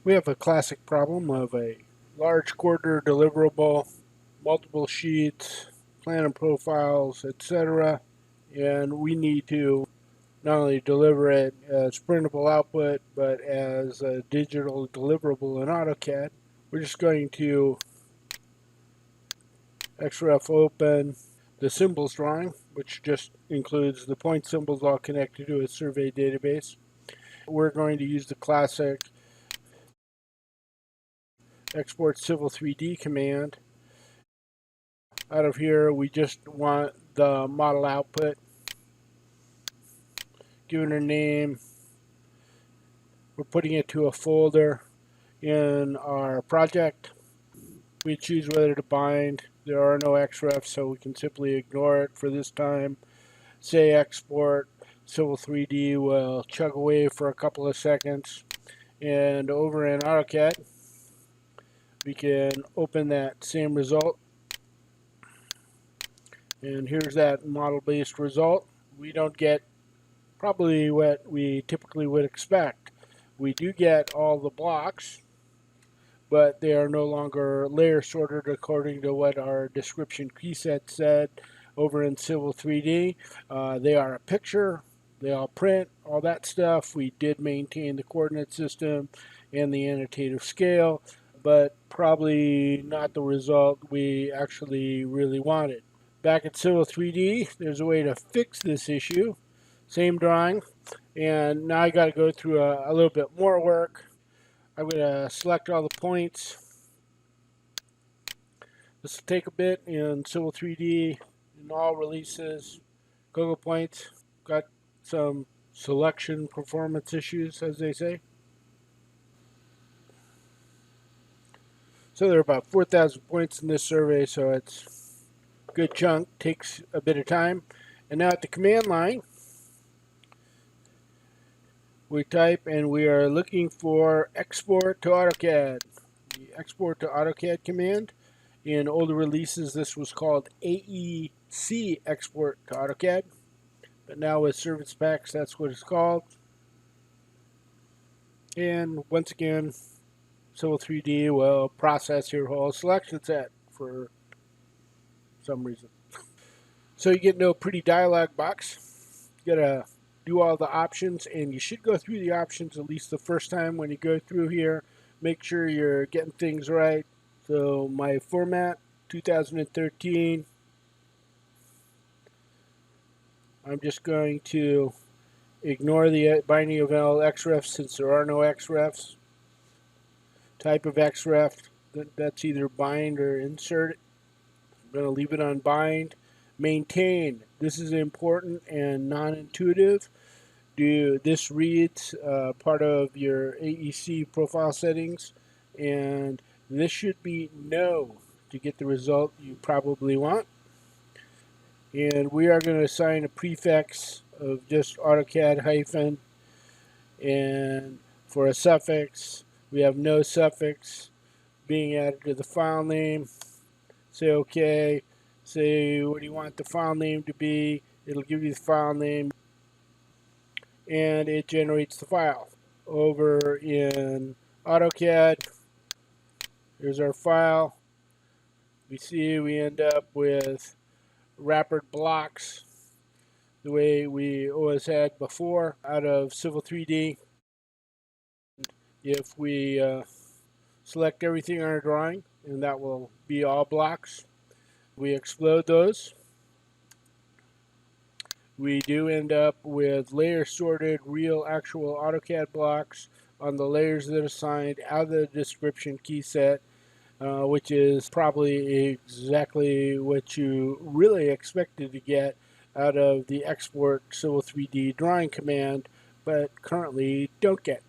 We have a classic problem of a large quarter deliverable, multiple sheets, plan and profiles, etc. And we need to not only deliver it as printable output, but as a digital deliverable in AutoCAD. We're just going to XREF open the symbols drawing, which just includes the point symbols all connected to a survey database. We're going to use the classic export civil 3D command. Out of here, we just want the model output, given a name. We're putting it to a folder in our project. We choose whether to bind. There are no XREFs, so we can simply ignore it for this time. Say export civil 3D will chug away for a couple of seconds, and over in AutoCAD we can open that same result, and here's that model-based result. We don't get probably what we typically would expect. We do get all the blocks, but they are no longer layer sorted according to what our description preset said over in Civil 3D. They are a picture, they all print, all that stuff. We did maintain the coordinate system and the annotative scale, but probably not the result we actually really wanted. Back at Civil 3D, there's a way to fix this issue. Same drawing, and now I got to go through a little bit more work. I'm going to select all the points. This will take a bit in Civil 3D, in all releases. Google Points got some selection performance issues, as they say. So there are about 4,000 points in this survey, so it's a good chunk, takes a bit of time. And now at the command line, we type and we are looking for export to AutoCAD. The export to AutoCAD command. In older releases, this was called AEC export to AutoCAD. But now with service packs, that's what it's called. And once again, Civil 3D will process your whole selection set for some reason. So you get no pretty dialog box. You gotta do all the options, and you should go through the options at least the first time when you go through here. Make sure you're getting things right. So my format, 2013. I'm just going to ignore the binding of all XREFs since there are no XREFs. Type of XREF, that's either bind or insert. I'm going to leave it on bind. Maintain. This is important and non-intuitive. This reads part of your AEC profile settings, and this should be no to get the result you probably want. And we are going to assign a prefix of just AutoCAD hyphen, and for a suffix we have no suffix being added to the file name. Say OK. Say what do you want the file name to be. It'll give you the file name, and it generates the file. Over in AutoCAD, here's our file. We see we end up with wrappered blocks the way we always had before out of Civil 3D. If we select everything on our drawing, and that will be all blocks, we explode those. We do end up with layer sorted real actual AutoCAD blocks on the layers that are assigned out of the description key set, which is probably exactly what you really expected to get out of the export Civil 3D drawing command, but currently don't get.